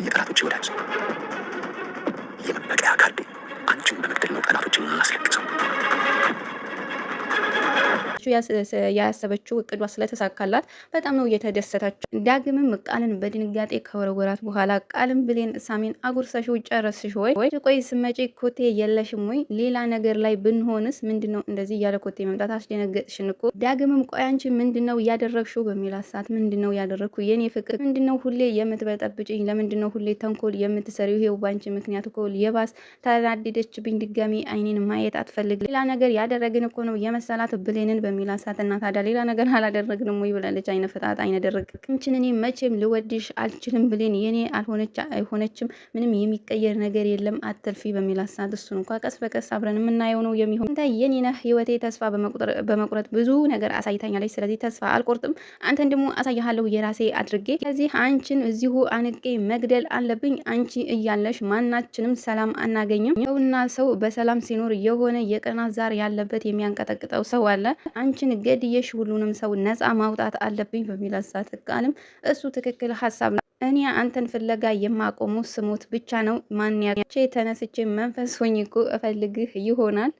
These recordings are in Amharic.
የጠላቶች ወዳጅ የመበቀያ ካርዴ አንቺን በመግደል ነው ጠላቶችን የማስለቅሰው። ያሰበችው እቅዷ ስለተሳካላት በጣም ነው እየተደሰተችው። ዳግምም ቃልን በድንጋጤ ከወረወራት በኋላ ቃልም ብሌን ሳሚን አጉርሰሽው ጨረስሽ ወይ? ቆይ ስመጪ ኮቴ የለሽም ወይ? ሌላ ነገር ላይ ብንሆንስ ምንድነው እንደዚህ እያለ ኮቴ መምጣት አስደነገጥሽን እኮ። ዳግምም ቆይ አንቺ ምንድነው ያደረግሽው በሚላት ሰዓት ምንድነው ያደረግኩ የኔ ፍቅር? ምንድነው ሁሌ የምትበጠብጭኝ? ለምንድነው ሁሌ ተንኮል የምትሰሪው? ይሄው ባንቺ ምክንያት እኮ የባስ ተናደደችብኝ። ድጋሚ አይኔን ማየት አትፈልግ። ሌላ ነገር ያደረግን እኮ ነው የመሰላት ብሌንን በሚላት ሰዓት እና ታዲያ ሌላ ነገር አላደረግንም ወይ ብላለች። አይነ ፈጣጣ አይነ ደረቅ ቅንችን እኔ መቼም ልወድሽ አልችልም ብሌን የኔ አይሆነችም፣ ምንም የሚቀየር ነገር የለም አትልፊ በሚላት ሰዓት እሱን እንኳ ቀስ በቀስ አብረን የምናየው ነው የሚሆን። አንተ የኔ ነህ ህይወቴ ተስፋ በመቁረጥ ብዙ ነገር አሳይታኛለች። ስለዚህ ተስፋ አልቆርጥም፣ አንተን ደግሞ አሳያለሁ የራሴ አድርጌ። ስለዚህ አንቺን እዚሁ አንቄ መግደል አለብኝ። አንቺ እያለሽ ማናችንም ሰላም አናገኝም። ሰውና ሰው በሰላም ሲኖር የሆነ የቀናት ዛር ያለበት የሚያንቀጠቅጠው ሰው አለ። አንቺን ገድየሽ ሁሉንም ሰው ነፃ ማውጣት አለብኝ በሚላት ሰዓት ቃልም እሱ ትክክል ሀሳብ ነው። እኔ አንተን ፍለጋ የማቆሙ ስሞት ብቻ ነው። ማን ያቼ ተነስቼ መንፈስ ሆኜ እኮ እፈልግህ ይሆናል።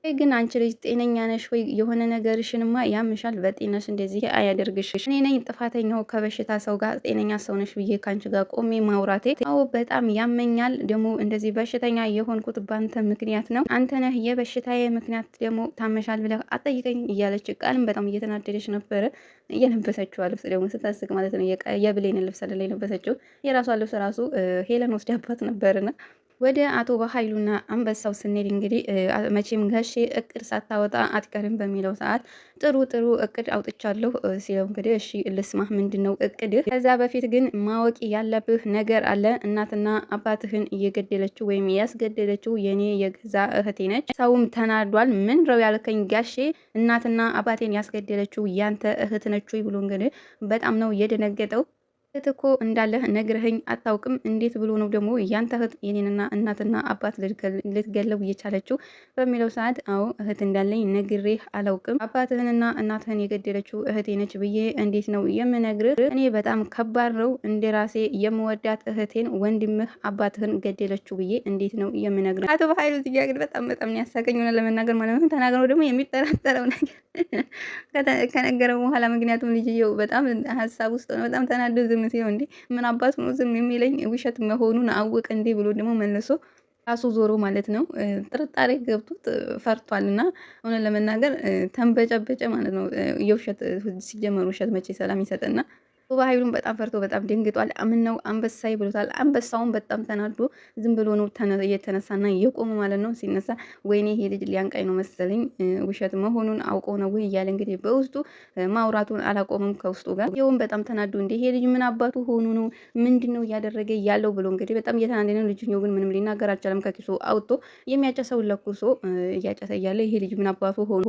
ግን አንቺ ልጅ ጤነኛ ነሽ ወይ? የሆነ ነገርሽንማ ያምሻል። በጤናሽ እንደዚህ አያደርግሽ። እኔ ነኝ ጥፋተኛው ከበሽታ ሰው ጋር ጤነኛ ሰው ነሽ ብዬ ካንቺ ጋር ቆሜ ማውራቴ። አዎ በጣም ያመኛል። ደግሞ እንደዚህ በሽተኛ የሆንኩት ባንተ ምክንያት ነው። አንተ ነህ የበሽታዬ ምክንያት። ደግሞ ታመሻል ብለህ አጠይቀኝ እያለች ቃልም በጣም እየተናደደች ነበረ። እየለበሰችው ልብስ ደግሞ ስታስቅ ማለት ነው። የብሌንን ልብስ አይደለ የለበሰችው፣ የራሷ ልብስ ራሱ ሄለን ወስዳባት ነበርና ወደ አቶ በኃይሉና አንበሳው ስንሄድ እንግዲህ መቼም ጋሼ እቅድ ሳታወጣ አትቀርም በሚለው ሰዓት ጥሩ እቅድ አውጥቻለሁ ሲለው እንግዲህ እሺ ልስማ፣ ምንድነው እቅድህ? ከዛ በፊት ግን ማወቅ ያለብህ ነገር አለ። እናትና አባትህን እየገደለችው ወይም ያስገደለችው የኔ የገዛ እህቴ ነች። ሰውም ተናዷል። ምን ነው ያልከኝ ጋሼ? እናትና አባቴን ያስገደለችው ያንተ እህት ነች ብሎ እንግዲህ በጣም ነው የደነገጠው። እህት እኮ እንዳለህ ነግረኸኝ አታውቅም። እንዴት ብሎ ነው ደግሞ ያንተ እህት የኔንና እናትና አባት ልትገለው እየቻለችው በሚለው ሰዓት አዎ እህት እንዳለኝ ነግሬህ አላውቅም። አባትህንና እናትህን የገደለችው እህቴ ነች ብዬ እንዴት ነው የምነግርህ? እኔ በጣም ከባድ ነው። እንደ ራሴ የምወዳት እህቴን ወንድምህ አባትህን ገደለችው ብዬ እንዴት ነው የምነግርህ? አቶ በኃይሉ እዚያ ግን በጣም ያሳቀኝ ሆነ ለመናገር ማለት ነው። ተናግረው ደግሞ የሚጠራጠረው ነገር ከነገረው በኋላ ምክንያቱም ልጅየው በጣም ሀሳብ ውስጥ ነው። በጣም ተናዶ ዝም ሲለው እንዴ ምን አባቱ ነው ዝም የሚለኝ ውሸት መሆኑን አወቀ እንዴ ብሎ ደግሞ መልሶ ራሱ ዞሮ ማለት ነው ጥርጣሬ ገብቶት ፈርቷልና እውነት ለመናገር ተንበጨበጨ ማለት ነው። የውሸት ሲጀመር ውሸት መቼ ሰላም ይሰጥና በኃይሉም በጣም ፈርቶ በጣም ደንግጧል። ምን ነው አንበሳይ ብሎታል። አንበሳውን በጣም ተናዶ ዝም ብሎ ነው እየተነሳና የቆመ ማለት ነው። ሲነሳ ወይኔ ይሄ ልጅ ሊያንቃኝ ነው መሰለኝ ውሸት መሆኑን አውቆ ነው ወይ እያለ እንግዲህ በውስጡ ማውራቱን አላቆምም ከውስጡ ጋር። ይኸውም በጣም ተናዶ እንደ ይሄ ልጅ ምን አባቱ ሆኑ ነው ምንድነው እያደረገ ያለው ብሎ እንግዲህ በጣም እየተናደደ ነው። ልጅኛው ግን ምንም ሊናገር አልቻለም። ከኪሱ አውጥቶ የሚያጨሰውን ለኩሶ እያጨሰ እያለ ይሄ ልጅ ምን አባቱ ሆኑ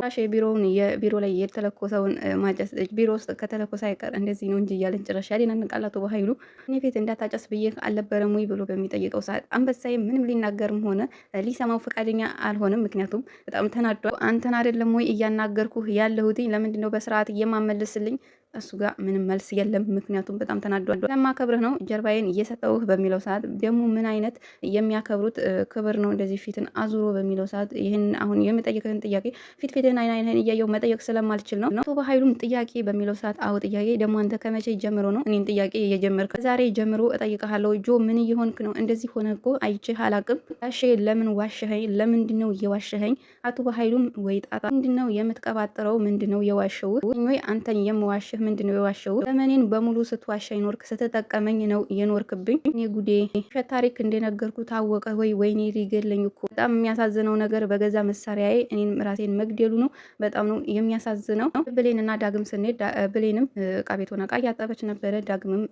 ቢሮ ላይ የተለኮሰውን ማጨስ ቢሮ ውስጥ ከተለኮሰ አይቀር እንደዚህ ነው እንጂ እያለን ጭራሽ ያደናንቃል። አቶ በኃይሉ እኔ ፊት እንዳታጨስ ብዬ አልነበረም ወይ ብሎ በሚጠይቀው ሰዓት አንበሳዬ ምንም ሊናገርም ሆነ ሊሰማው ፈቃደኛ አልሆነም። ምክንያቱም በጣም ተናዷል። አንተን አይደለም ወይ እያናገርኩህ ያለሁትኝ ለምንድን ነው በስርዓት እየማመልስልኝ? እሱ ጋር ምንም መልስ የለም። ምክንያቱም በጣም ተናዷል። ለማከብርህ ነው ጀርባዬን እየሰጠውህ በሚለው ሰዓት ደግሞ ምን አይነት የሚያከብሩት ክብር ነው እንደዚህ ፊትን አዙሮ በሚለው ሰዓት ይህን አሁን የምጠይቅህን ጥያቄ ፊትህን አይንህን እያየው መጠየቅ ስለማልችል ነው። አቶ በኃይሉም ጥያቄ በሚለው ሰዓት አዎ ጥያቄ ደግሞ አንተ ከመቼ ጀምሮ ነው እኔን ጥያቄ እየጀመርክ? ዛሬ ጀምሮ እጠይቅሃለሁ። ጆ ምን እየሆንክ ነው? እንደዚህ ሆነ እኮ አይቼህ አላቅም። ጋሼ ለምን ዋሸኸኝ? ለምንድን ነው እየዋሸኸኝ? አቶ በኃይሉም ወይ ጣጣ ምንድን ነው የምትቀባጥረው? ምንድን ነው የዋሸውህ? ወይ አንተን የምዋሽህ ብለህ ምንድነው የዋሸው? ዘመኔን በሙሉ ስትዋሻ ይኖርክ ስትጠቀመኝ ነው የኖርክብኝ። እኔ ጉዴ ውሸት ታሪክ እንደነገርኩ ታወቀ ወይ? ወይኔ ሊገለኝ እኮ። በጣም የሚያሳዝነው ነገር በገዛ መሳሪያዬ እኔን ራሴን መግደሉ ነው። በጣም ነው የሚያሳዝነው። ብሌንና ዳግም ስንሄድ ብሌንም እቃ ቤት ሆና እቃ እያጠበች ነበረ። ዳግምም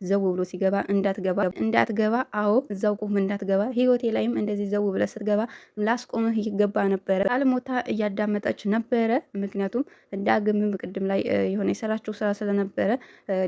ዘው ብሎ ሲገባ እንዳትገባ፣ አዎ እዛው ቁም እንዳትገባ፣ ህይወቴ ላይም እንደዚህ ዘው ብለህ ስትገባ ላስቆምህ ይገባ ነበረ። ቃልሞታ እያዳመጠች ነበረ። ምክንያቱም ዳግምም ቅድም ላይ የሆነ የሰራችው ስራ ስለነበረ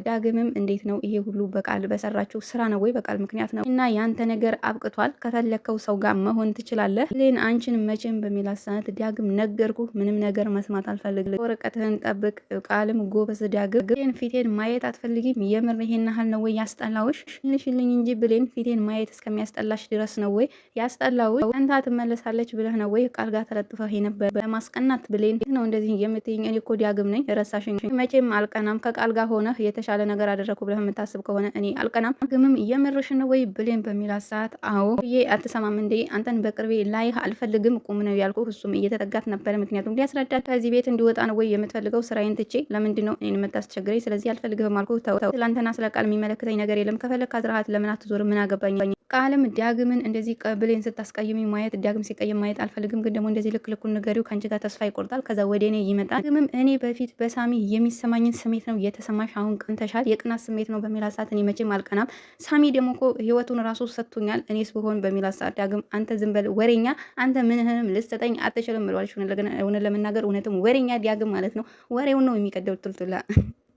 ዳግምም እንዴት ነው ይሄ ሁሉ በቃል በሰራችው ስራ ነው ወይ በቃል ምክንያት ነው? እና ያንተ ነገር አብቅቷል። ከፈለከው ሰው ጋር መሆን ትችላለህ። ሌን አንቺን መቼም በሚላት ሰዓት ዳግም ነገርኩ፣ ምንም ነገር መስማት አልፈልግም። ወረቀትህን ጠብቅ። ቃልም ጎበዝ ዳግም። ብሌን ፊቴን ማየት አትፈልጊም? የምር ይሄን ያህል ነው ወይ ያስጠላውሽ? ልሽልኝ እንጂ ብሌን ፊቴን ማየት እስከሚያስጠላሽ ድረስ ነው ወይ ያስጠላውሽ? አንተ ትመለሳለች ብለህ ነው ወይ ቃል ጋር ተለጥፈህ ነበር ለማስቀናት? ብሌን ነው እንደዚህ የምትይኝ? እኔ እኮ ዳግም ነኝ፣ ረሳሽኝ? መቼም አልቀናም። ከቃል ጋር ሆነህ የተሻለ ነገር አደረኩ ብለህ የምታስብ ከሆነ እኔ አልቀናም። ዳግምም የምርሽን ነው ወይ ብሌን በሚላት ሰዓት አዎ ብዬ አትሰማም እንዴ? አንተን በቅርቤ ላይህ አልፈልግም፣ ቁም ነው ያልኩህ። እሱም እየተጠጋት ነበረ። ምክንያቱም ሊያስረዳት ከዚህ ቤት እንዲወጣ ነው ወይ የምትፈልገው? ስራዬን ትቼ ለምንድን ነው እኔን የምታስቸግረኝ? ስለዚህ አልፈልግህም አልኩህ። ተው ስለአንተና ስለ ቃል የሚመለከተኝ ነገር የለም። ከፈለክ አዝራሃት ለምን አትዞርም? ምን አገባኝ? ቃልም ዳግምን እንደዚህ ብሌን ስታስቀይሚ ማየት ዳግም ሲቀይም ማየት አልፈልግም፣ ግን ደግሞ እንደዚህ ልክ ልኩን ንገሪው፣ ከአንቺ ጋር ተስፋ ይቆርጣል፣ ከዛ ወደ እኔ ይመጣል። ዳግምም እኔ በፊት በሳሚ የሚሰማኝን ስሜት ነው የተሰማሽ፣ አሁን ቀንተሻል፣ የቅናት ስሜት ነው በሚላት ሰዓት እኔ መቼም አልቀናም። ሳሚ ደግሞ እኮ ህይወቱን ራሱ ሰጥቶኛል፣ እኔስ ብሆን በሚላት ሰዓት ዳግም አንተ ዝም በል ወሬኛ፣ አንተ ምንህንም ልትሰጠኝ አትችልም ብለዋልሽ። እውነት ለመናገር እውነትም ወሬኛ ዳግም ማለት ነው። ወሬውን ነው የሚቀደው ቱልቱላ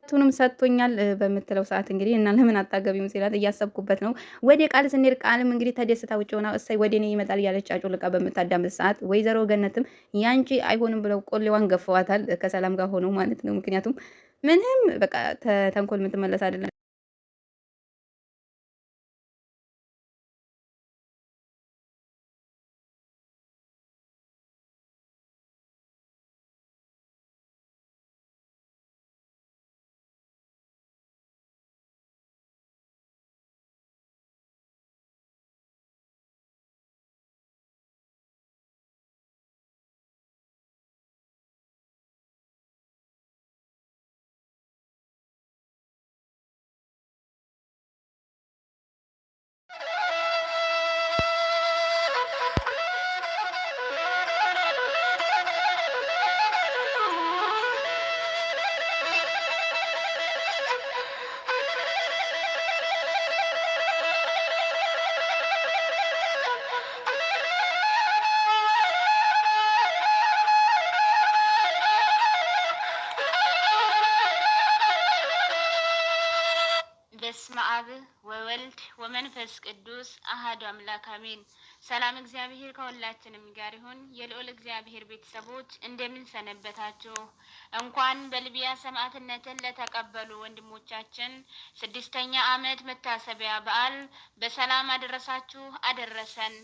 ቱንም ሰጥቶኛል በምትለው ሰዓት እንግዲህ እና ለምን አታገቢም ሲላት እያሰብኩበት ነው። ወደ ቃል ስንሄድ ቃልም እንግዲህ ተደስታ ውጭ ሆና እሰይ ወደ እኔ ይመጣል እያለች አጮልቃ በምታዳምጥ ሰዓት ወይዘሮ ገነትም ያንቺ አይሆንም ብለው ቆሌዋን ገፈዋታል ከሰላም ጋር ሆነው ማለት ነው። ምክንያቱም ምንም በቃ ተንኮል የምትመለስ አይደለም። በስመ አብ ወወልድ ወመንፈስ ቅዱስ አሐዱ አምላክ አሜን። ሰላም እግዚአብሔር ከሁላችንም ጋር ይሁን። የልዑል እግዚአብሔር ቤተሰቦች እንደምን ሰነበታችሁ? እንኳን በሊቢያ ሰማዕትነትን ለተቀበሉ ወንድሞቻችን 6ኛ ዓመት መታሰቢያ በዓል በሰላም አደረሳችሁ አደረሰን።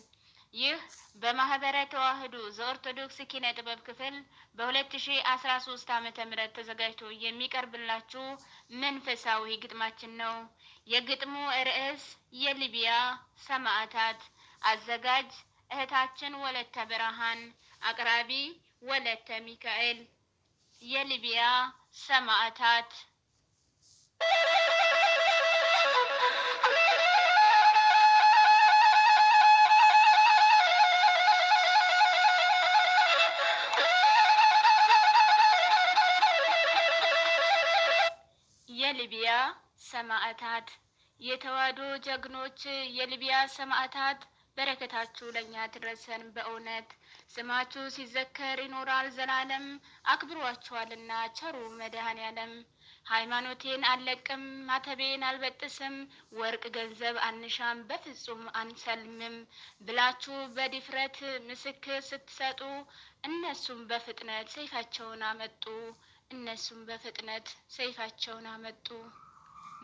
ይህ በማህበረ ተዋህዶ ዘኦርቶዶክስ ኪነ ጥበብ ክፍል በ2013 ዓ.ም ተዘጋጅቶ የሚቀርብላችሁ መንፈሳዊ ግጥማችን ነው። የግጥሙ ርዕስ የሊቢያ ሰማዕታት፣ አዘጋጅ እህታችን ወለተ ብርሃን፣ አቅራቢ ወለተ ሚካኤል። የሊቢያ ሰማዕታት የሊቢያ ሰማዕታት የተዋሕዶ ጀግኖች የሊቢያ ሰማዕታት በረከታችሁ ለኛ ድረሰን። በእውነት ስማችሁ ሲዘከር ይኖራል ዘላለም፣ አክብሯችኋልና ቸሩ መድኃኔዓለም። ሃይማኖቴን አልለቅም ማተቤን አልበጥስም፣ ወርቅ ገንዘብ አንሻም በፍጹም አንሰልምም ብላችሁ በድፍረት ምስክር ስትሰጡ፣ እነሱም በፍጥነት ሰይፋቸውን አመጡ። እነሱም በፍጥነት ሰይፋቸውን አመጡ።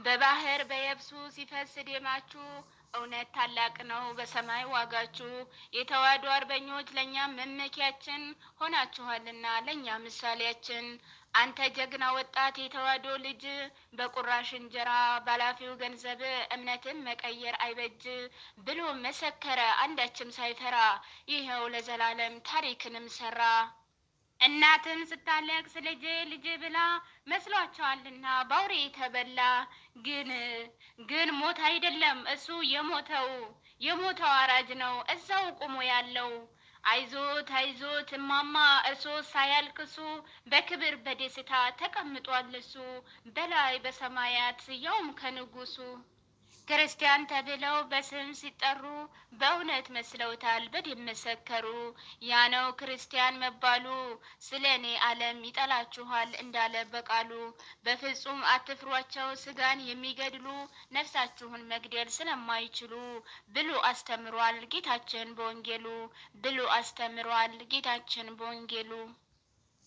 በባህር በየብሱ ሲፈስ ደማችሁ፣ እውነት ታላቅ ነው በሰማይ ዋጋችሁ። የተዋሕዶ አርበኞች ለእኛ መመኪያችን ሆናችኋልና ለእኛ ምሳሌያችን። አንተ ጀግና ወጣት የተዋሕዶ ልጅ፣ በቁራሽ እንጀራ ባላፊው ገንዘብ እምነትን መቀየር አይበጅ ብሎ መሰከረ አንዳችም ሳይፈራ። ይኸው ለዘላለም ታሪክንም ሰራ። እናትን ስታለቅስ ልጄ ልጄ ብላ መስሏቸዋልና ባውሬ ተበላ። ግን ሞት አይደለም እሱ የሞተው አራጅ ነው እዛው ቆሞ ያለው። አይዞት አይዞት እማማ እርሶ ሳያልቅሱ በክብር በደስታ ተቀምጧል እሱ በላይ በሰማያት ያውም ከንጉሱ። ክርስቲያን ተብለው በስም ሲጠሩ በእውነት መስለውታል በደም መሰከሩ። ያ ነው ክርስቲያን መባሉ ስለ እኔ ዓለም ይጠላችኋል እንዳለ በቃሉ። በፍጹም አትፍሯቸው ስጋን የሚገድሉ ነፍሳችሁን መግደል ስለማይችሉ ብሎ አስተምሯል ጌታችን በወንጌሉ ብሎ አስተምሯል ጌታችን በወንጌሉ።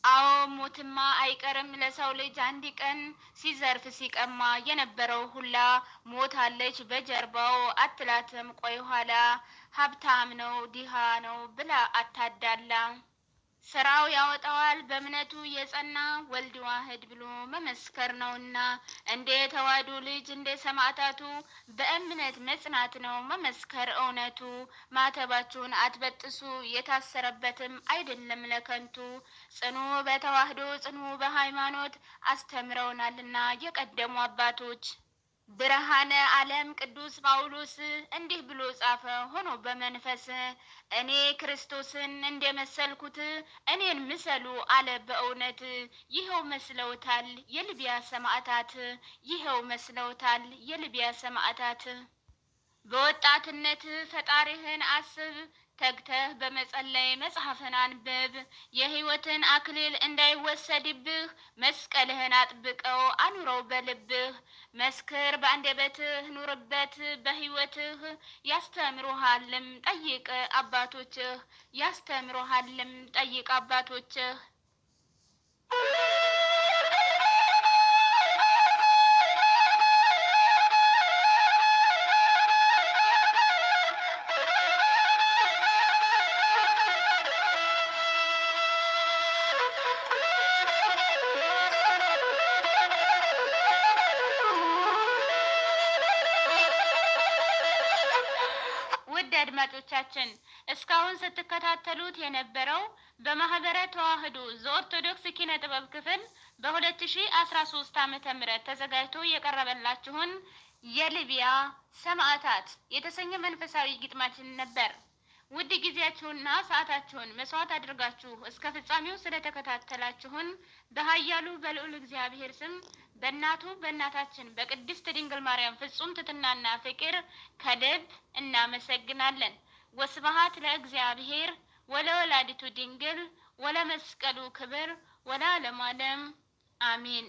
አዎ ሞትማ አይቀርም ለሰው ልጅ አንድ ቀን ሲዘርፍ ሲቀማ የነበረው ሁላ ሞታለች በጀርባው አትላትም ቆይ ኋላ። ሀብታም ነው ድሃ ነው ብላ አታዳላ። ስራው ያወጣዋል በእምነቱ የጸና ወልድ ዋህድ ብሎ መመስከር ነውና። እንደ ተዋሕዶ ልጅ እንደ ሰማዕታቱ በእምነት መጽናት ነው መመስከር እውነቱ። ማተባችሁን አትበጥሱ የታሰረበትም አይደለም ለከንቱ። ጽኑ በተዋሕዶ ጽኑ በሃይማኖት አስተምረውናልና የቀደሙ አባቶች። ብርሃነ ዓለም ቅዱስ ጳውሎስ እንዲህ ብሎ ጻፈ ሆኖ በመንፈስ። እኔ ክርስቶስን እንደመሰልኩት እኔን ምሰሉ አለ በእውነት። ይኸው መስለውታል የልቢያ ሰማዕታት ይኸው መስለውታል የልቢያ ሰማዕታት። በወጣትነት ፈጣሪህን አስብ ተግተህ በመጸለይ መጽሐፍን አንብብ። የሕይወትን አክሊል እንዳይወሰድብህ መስቀልህን አጥብቀው አኑረው በልብህ። መስክር በአንደበትህ ኑርበት በሕይወትህ። ያስተምሩሃልም ጠይቅ አባቶችህ ያስተምሩሃልም ጠይቅ አባቶችህ። ውድ አድማጮቻችን እስካሁን ስትከታተሉት የነበረው በማህበረ ተዋሕዶ ዘኦርቶዶክስ ኪነ ጥበብ ክፍል በ2013 ዓ.ም ተዘጋጅቶ የቀረበላችሁን የልቢያ ሰማዕታት የተሰኘ መንፈሳዊ ግጥማችን ነበር። ውድ ጊዜያችሁንና ሰዓታችሁን መስዋዕት አድርጋችሁ እስከ ፍጻሜው ስለተከታተላችሁን በኃያሉ በልዑል እግዚአብሔር ስም በእናቱ በእናታችን በቅድስት ድንግል ማርያም ፍጹም ትሕትናና ፍቅር ከልብ እናመሰግናለን። ወስብሐት ለእግዚአብሔር ወለወላዲቱ ድንግል ወለመስቀሉ ክብር ወለዓለሙ ዓለም አሜን።